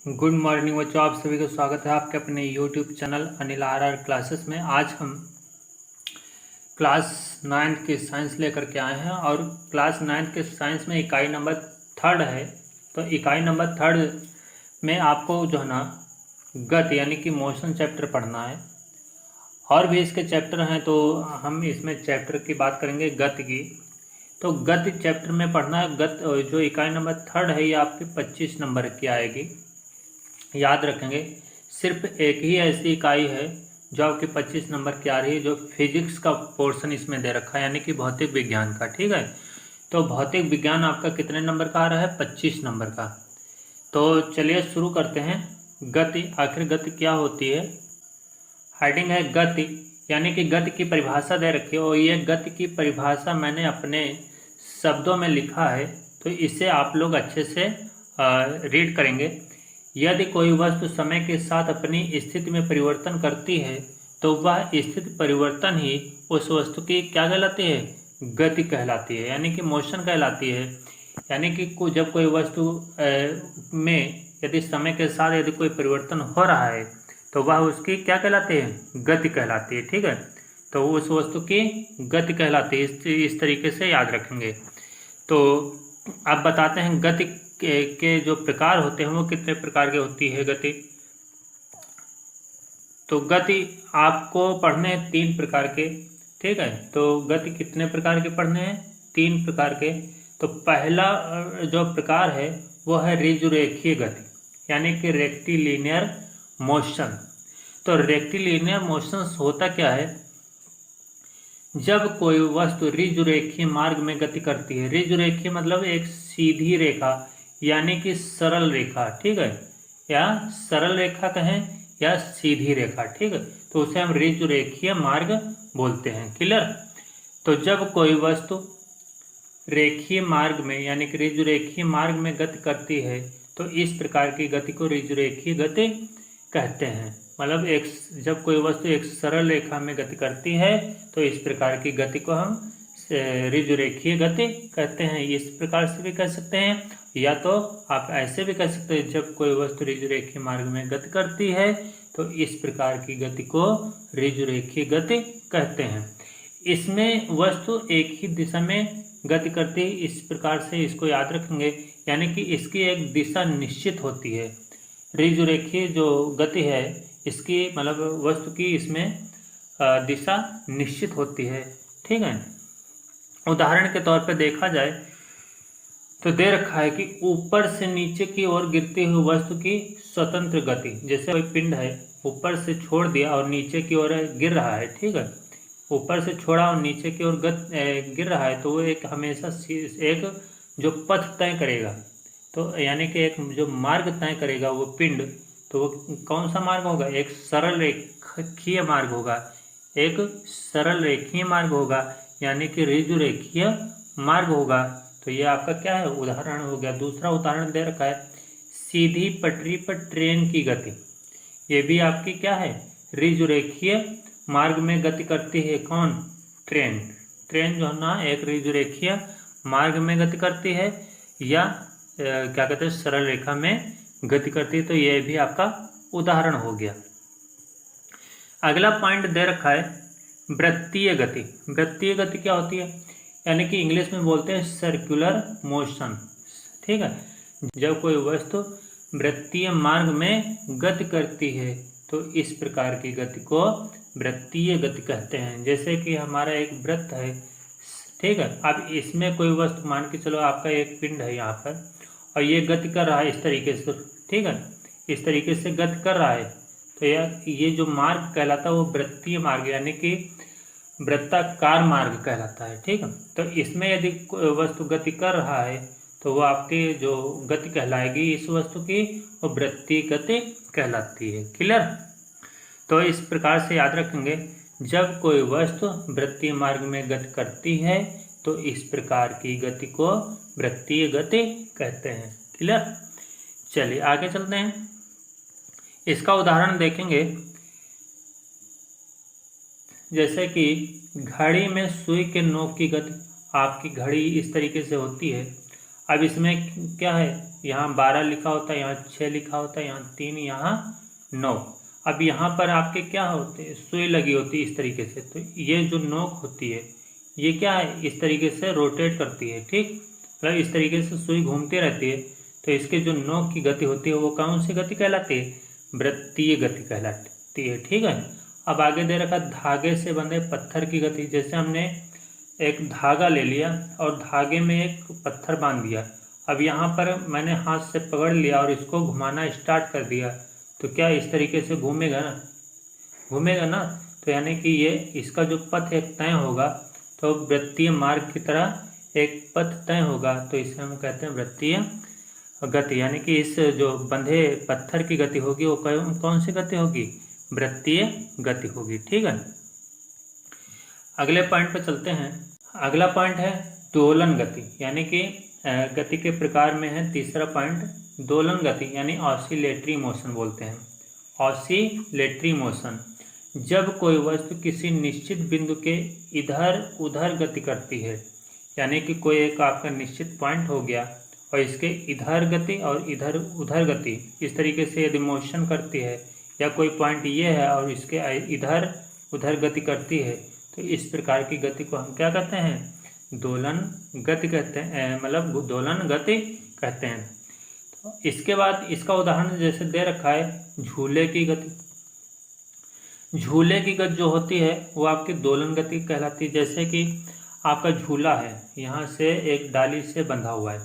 Good morning बच्चों, आप सभी का स्वागत है आपके अपने YouTube channel Anil R classes में। आज हम क्लास 9th की साइंस लेकर के आए हैं और क्लास 9th के साइंस में इकाई नंबर 3 है। तो इकाई नंबर 3 में आपको जो है ना गति यानी कि मोशन चैप्टर पढ़ना है। और भी इसके चैप्टर हैं, तो हम इसमें चैप्टर की बात करेंगे गति की। तो गति चैप्टर में पढ़ना है। जो इकाई नंबर 3 है ये आपके 25 नंबर की आएगी। याद रखेंगे, सिर्फ एक ही ऐसी इकाई है जो आपके 25 नंबर की आ रही है, जो फिजिक्स का पोर्शन इसमें दे रखा है, यानी कि भौतिक विज्ञान का। ठीक है, तो भौतिक विज्ञान आपका कितने नंबर का आ रहा है? 25 नंबर का। तो चलिए शुरू करते हैं। गति, आखिर गति क्या होती है? हेडिंग है गति, यानी कि गति की परिभाषा दे रखी है और ये गति की परिभाषा मैंने अपने शब्दों में लिखा है, तो इसे आप लोग अच्छे से रीड करेंगे। यदि कोई वस्तु समय के साथ अपनी स्थिति में परिवर्तन करती है तो वह स्थिति परिवर्तन ही उस वस्तु की क्या कहलाती है? गति कहलाती है, यानी कि मोशन कहलाती है। यानी कि जब कोई वस्तु में यदि समय के साथ यदि कोई परिवर्तन हो रहा है तो वह उसकी क्या कहलाती है? गति कहलाती है। ठीक है, तो उस वस्तु की गति कहलाती है। इस तरीके से याद रखेंगे। तो अब बताते हैं गति के जो प्रकार होते हैं वो कितने प्रकार के होती है गति। तो गति आपको पढ़ने हैं 3 प्रकार के। ठीक है, तो गति कितने प्रकार के पढ़ने हैं? 3 प्रकार के। तो पहला जो प्रकार है वो है ऋजुरेखीय गति, यानी कि रेक्टिलिनियर मोशन। तो रेक्टिलिनियर मोशन होता क्या है? जब कोई वस्तु ऋजुरेखीय मार्ग में गति करती है। ऋजुरेखीय मतलब एक सीधी रेखा, यानी कि सरल रेखा। ठीक है, या सरल रेखा कहें या सीधी रेखा। ठीक है, तो उसे हम ऋजुरेखीय मार्ग बोलते हैं। क्लियर? तो जब कोई वस्तु रेखीय मार्ग में यानी कि ऋजुरेखीय मार्ग में गति करती है तो इस प्रकार की गति को ऋजुरेखीय गति कहते हैं। मतलब जब कोई वस्तु एक सरल रेखा में गति करती है तो इस प्रकार की गति को हम ऋजुरेखीय गति कहते हैं। इस प्रकार से भी कह सकते हैं, या तो आप ऐसे भी कह सकते हैं, जब कोई वस्तु ऋजुरेखीय मार्ग में गति करती है तो इस प्रकार की गति को ऋजुरेखीय गति कहते हैं। इसमें वस्तु एक ही दिशा में गति करती है, इस प्रकार से इसको याद रखेंगे, यानी कि इसकी एक दिशा निश्चित होती है। ऋजुरेखीय जो गति है इसकी मतलब वस्तु की इसमें दिशा निश्चित होती है। ठीक है, उदाहरण के तौर पर देखा जाए तो दे रखा है कि ऊपर से नीचे की ओर गिरती हुई वस्तु की स्वतंत्र गति। जैसे कोई पिंड है, ऊपर से छोड़ दिया और नीचे की ओर गिर रहा है। ठीक है, ऊपर से छोड़ा और नीचे की ओर गिर रहा है, तो वो एक हमेशा एक जो पथ तय करेगा, तो यानी कि एक जो मार्ग तय करेगा वो पिंड, तो वो कौन सा मार्ग होगा? एक सरल रेखीय मार्ग होगा। एक सरल रेखीय मार्ग होगा, यानी कि ऋजुरेखीय मार्ग होगा। तो ये आपका क्या है? उदाहरण हो गया। दूसरा उदाहरण दे रखा है सीधी पटरी पर ट्रेन की गति। ये भी आपकी क्या है? ऋजुरेखीय मार्ग में गति करती है। कौन? ट्रेन। ट्रेन जो है ना एक ऋजुरेखीय मार्ग में गति करती है या क्या कहते हैं सरल रेखा में गति करती है। तो यह भी आपका उदाहरण हो गया। अगला पॉइंट दे रखा है वृत्तीय गति। वृत्तीय गति क्या होती है? यानी कि इंग्लिश में बोलते हैं सर्कुलर मोशन। ठीक है, जब कोई वस्तु वृत्तीय मार्ग में गति करती है तो इस प्रकार की गति को वृत्तीय गति कहते हैं। जैसे कि हमारा एक वृत्त है। ठीक है, अब इसमें कोई वस्तु मान के चलो आपका एक पिंड है यहाँ पर और ये गति कर रहा है इस तरीके से। ठीक है, इस तरीके से गति कर रहा है, तो ये जो मार्ग कहलाता है वो वृत्तीय मार्ग यानी कि वृत्ताकार मार्ग कहलाता है। ठीक है, तो इसमें यदि वस्तु गति कर रहा है तो वो आपकी जो गति कहलाएगी इस वस्तु की, वो वृत्तीय गति कहलाती है। क्लियर? तो इस प्रकार से याद रखेंगे, जब कोई वस्तु वृत्तीय मार्ग में गति करती है तो इस प्रकार की गति को वृत्तीय गति कहते हैं। क्लियर? चलिए आगे चलते हैं। इसका उदाहरण देखेंगे, जैसे कि घड़ी में सुई के नोक की गति। आपकी घड़ी इस तरीके से होती है। अब इसमें क्या है? यहाँ 12 लिखा होता है, यहाँ 6 लिखा होता है, यहाँ 3, यहाँ 9। अब यहाँ पर आपके क्या होते हैं, सुई लगी होती है इस तरीके से। तो ये जो नोक होती है ये क्या है, इस तरीके से रोटेट करती है, ठीक, मतलब इस तरीके से सुई घूमती रहती है। तो इसके जो नोक की गति होती है वो कौन सी गति कहलाती है, वृत्तीय गति कहलाती है, ठीक है। अब आगे दे रखा धागे से बंधे पत्थर की गति। जैसे हमने एक धागा ले लिया और धागे में एक पत्थर बांध दिया। अब यहाँ पर मैंने हाथ से पकड़ लिया और इसको घुमाना स्टार्ट कर दिया, तो क्या इस तरीके से घूमेगा ना, घूमेगा ना। तो यानी कि ये इसका जो पथ एक तय होगा, तो वृत्तीय मार्ग की तरह एक पथ तय होगा, तो इसे हम कहते हैं वृत्तीय गति। यानी कि इस जो बंधे पत्थर की गति होगी वो कौन सी गति होगी, वृत्तीय गति होगी, ठीक है। अगले पॉइंट पर चलते हैं। अगला पॉइंट है दोलन गति, यानी कि गति के प्रकार में है तीसरा पॉइंट दोलन गति, यानी ऑसिलेटरी मोशन बोलते हैं। ऑसिलेटरी मोशन, जब कोई वस्तु किसी निश्चित बिंदु के इधर उधर गति करती है, यानी कि कोई एक आपका निश्चित पॉइंट हो गया और इसके इधर गति और इधर उधर गति इस तरीके से यदि मोशन करती है, या कोई पॉइंट ये है और इसके इधर उधर गति करती है, तो इस प्रकार की गति को हम क्या कहते हैं, दोलन गति कहते हैं, मतलब दोलन गति कहते हैं। तो इसके बाद इसका उदाहरण जैसे दे रखा है झूले की गति। झूले की गति जो होती है वो आपकी दोलन गति कहलाती है। जैसे कि आपका झूला है, यहाँ से एक डाली से बंधा हुआ है,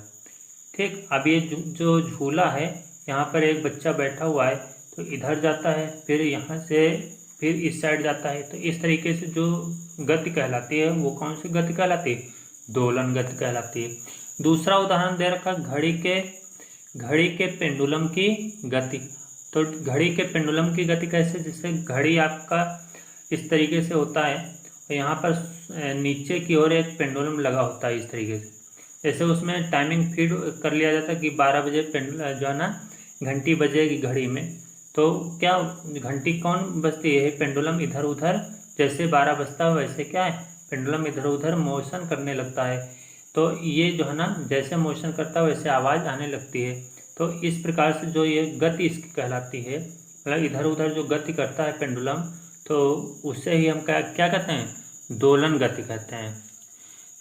ठीक। अब ये जो झूला है यहाँ पर एक बच्चा बैठा हुआ है, तो इधर जाता है, फिर यहाँ से फिर इस साइड जाता है। तो इस तरीके से जो गति कहलाती है वो कौन सी गति कहलाती है, दोलन गति कहलाती है। दूसरा उदाहरण दे रखा घड़ी के पेंडुलम की गति। तो घड़ी के पेंडुलम की गति कैसे, जैसे घड़ी आपका इस तरीके से होता है और यहाँ पर नीचे की ओर एक पेंडुलम लगा होता है इस तरीके से। जैसे उसमें टाइमिंग फीड कर लिया जाता है कि 12 बजे जो है ना घंटी बजेगी घड़ी में, तो क्या घंटी कौन बजती है, पेंडुलम इधर उधर जैसे 12 बजता है वैसे क्या है, पेंडुलम इधर उधर मोशन करने लगता है। तो ये जो है ना जैसे मोशन करता है वैसे आवाज़ आने लगती है। तो इस प्रकार से जो ये गति इसकी कहलाती है, मतलब इधर उधर जो गति करता है पेंडुलम, तो उससे ही हम क्या कहते हैं, दोलन गति कहते हैं।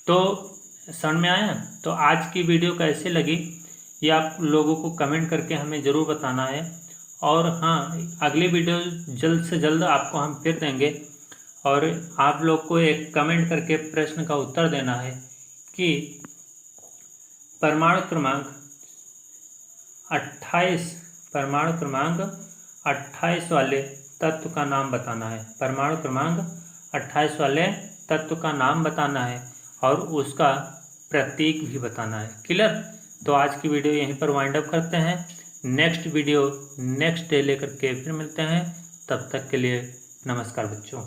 तो समझ में आया। तो आज की वीडियो कैसे लगी ये आप लोगों को कमेंट करके हमें ज़रूर बताना है। और हाँ, अगली वीडियो जल्द से जल्द आपको हम फिर देंगे, और आप लोग को एक कमेंट करके प्रश्न का उत्तर देना है कि परमाणु क्रमांक 28 वाले तत्व का नाम बताना है। परमाणु क्रमांक 28 वाले तत्व का नाम बताना है और उसका प्रतीक भी बताना है। क्लियर। तो आज की वीडियो यहीं पर वाइंड अप करते हैं। नेक्स्ट वीडियो नेक्स्ट डे लेकर के फिर मिलते हैं। तब तक के लिए नमस्कार बच्चों।